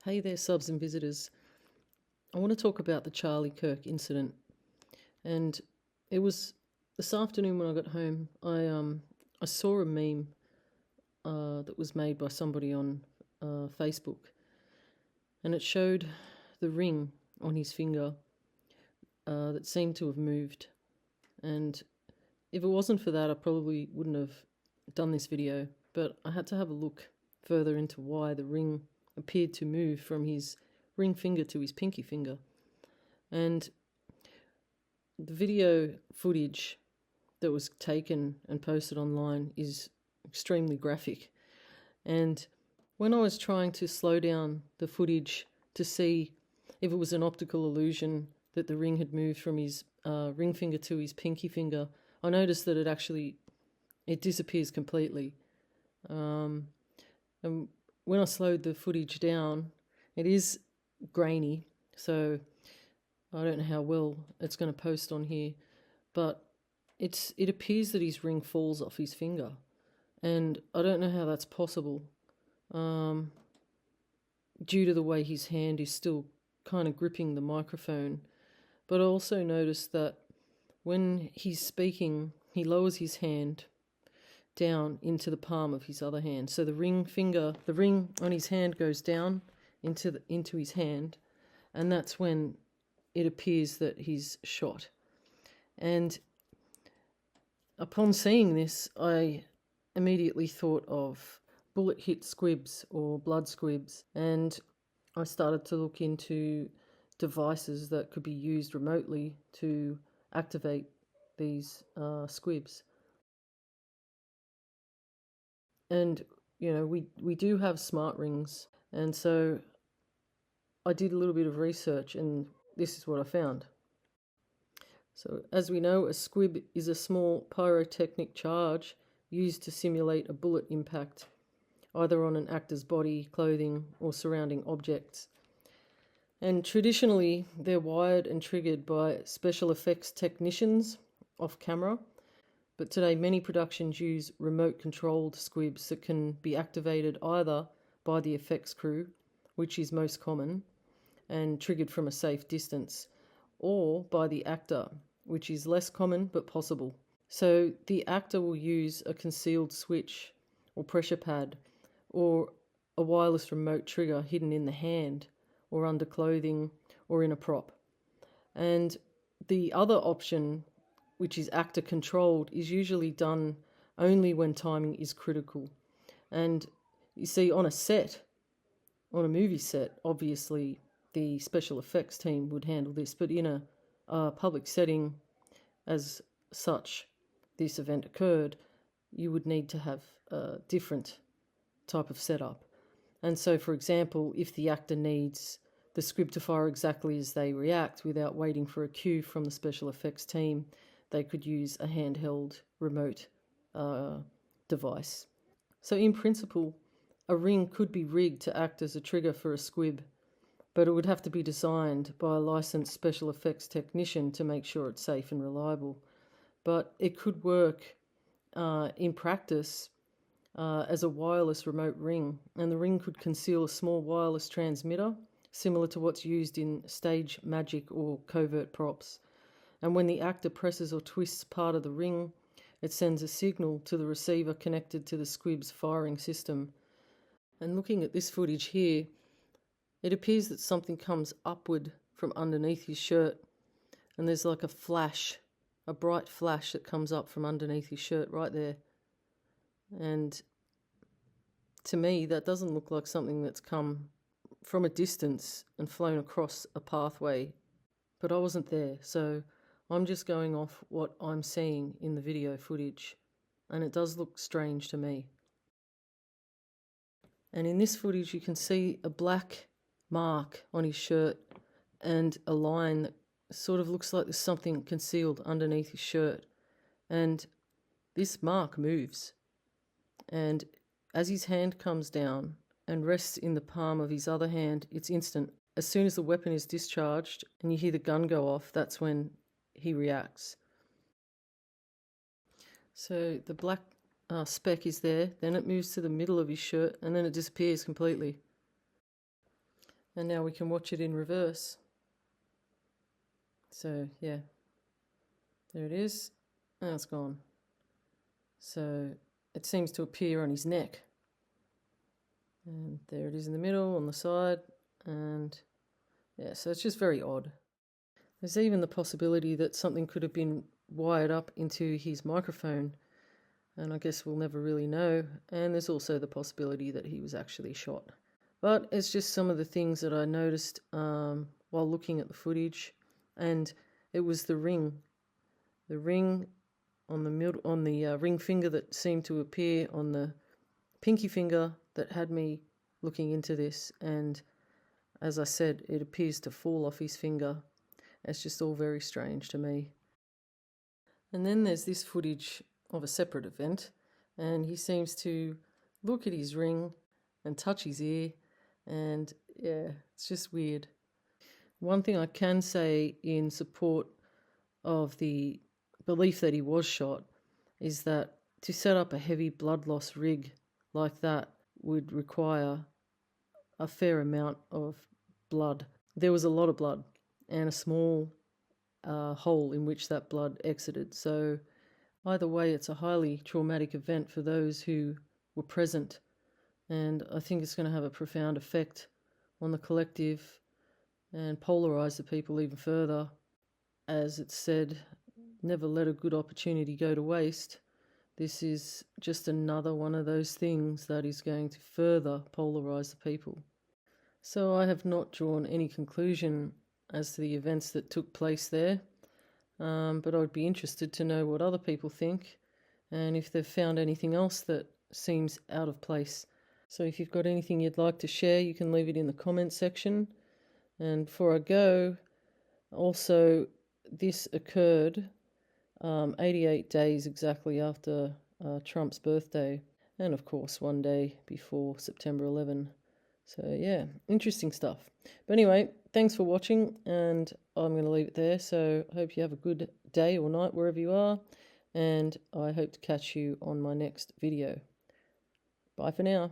Hey there, subs and visitors. I want to talk about the Charlie Kirk incident. And it was this afternoon when I got home. I saw a meme that was made by somebody on Facebook, and it showed the ring on his finger that seemed to have moved. And if it wasn't for that, I probably wouldn't have done this video. But I had to have a look further into why the ring appeared to move from his ring finger to his pinky finger. And the video footage that was taken and posted online is extremely graphic. And when I was trying to slow down the footage to see if it was an optical illusion that the ring had moved from his ring finger to his pinky finger, I noticed that it disappears completely. And when I slowed the footage down, it is grainy, so I don't know how well it's going to post on here, but it appears that his ring falls off his finger, and I don't know how that's possible, due to the way his hand is still kind of gripping the microphone. But I also noticed that when he's speaking, he lowers his hand down into the palm of his other hand. So the ring on his hand goes down into his hand, and that's when it appears that he's shot. And upon seeing this, I immediately thought of bullet hit squibs or blood squibs, and I started to look into devices that could be used remotely to activate these squibs. And, we do have smart rings. And so I did a little bit of research, and this is what I found. So as we know, a squib is a small pyrotechnic charge used to simulate a bullet impact, either on an actor's body, clothing, or surrounding objects. And traditionally, they're wired and triggered by special effects technicians off camera. But today, many productions use remote-controlled squibs that can be activated either by the effects crew, which is most common, and triggered from a safe distance, or by the actor, which is less common but possible. So the actor will use a concealed switch or pressure pad or a wireless remote trigger hidden in the hand or under clothing or in a prop. And the other option, which is actor controlled, is usually done only when timing is critical. And you see, on a movie set, obviously the special effects team would handle this, but in a public setting as such, this event occurred, you would need to have a different type of setup. And so, for example, if the actor needs the squib to fire exactly as they react without waiting for a cue from the special effects team, they could use a handheld remote device. So in principle, a ring could be rigged to act as a trigger for a squib, but it would have to be designed by a licensed special effects technician to make sure it's safe and reliable. But it could work in practice as a wireless remote ring, and the ring could conceal a small wireless transmitter, similar to what's used in stage magic or covert props. And when the actor presses or twists part of the ring, it sends a signal to the receiver connected to the squib's firing system. And looking at this footage here, it appears that something comes upward from underneath his shirt, and there's like a bright flash that comes up from underneath his shirt right there. And to me, that doesn't look like something that's come from a distance and flown across a pathway, but I wasn't there, so I'm just going off what I'm seeing in the video footage, and it does look strange to me. And in this footage, you can see a black mark on his shirt and a line that sort of looks like there's something concealed underneath his shirt. And this mark moves. And as his hand comes down and rests in the palm of his other hand, it's instant. As soon as the weapon is discharged and you hear the gun go off, that's when he reacts. So the black speck is there, then it moves to the middle of his shirt, and then it disappears completely. And now we can watch it in reverse. So yeah, there it is. Now it's gone. So it seems to appear on his neck. And there it is in the middle, on the side. And yeah, so it's just very odd. There's even the possibility that something could have been wired up into his microphone, and I guess we'll never really know. And there's also the possibility that he was actually shot. But it's just some of the things that I noticed while looking at the footage. And it was the ring on the ring finger that seemed to appear on the pinky finger that had me looking into this. And as I said, it appears to fall off his finger. It's just all very strange to me. And then there's this footage of a separate event, and he seems to look at his ring and touch his ear, and yeah, it's just weird. One thing I can say in support of the belief that he was shot is that to set up a heavy blood loss rig like that would require a fair amount of blood. There was a lot of blood and a small hole in which that blood exited. So either way, it's a highly traumatic event for those who were present. And I think it's going to have a profound effect on the collective and polarize the people even further. As it's said, never let a good opportunity go to waste. This is just another one of those things that is going to further polarize the people. So I have not drawn any conclusion as to the events that took place there, but I'd be interested to know what other people think and if they've found anything else that seems out of place. So if you've got anything you'd like to share, you can leave it in the comments section. And before I go, also this occurred 88 days exactly after Trump's birthday, and of course one day before September 11. So yeah, interesting stuff. But anyway, thanks for watching, and I'm going to leave it there. So I hope you have a good day or night wherever you are, and I hope to catch you on my next video. Bye for now.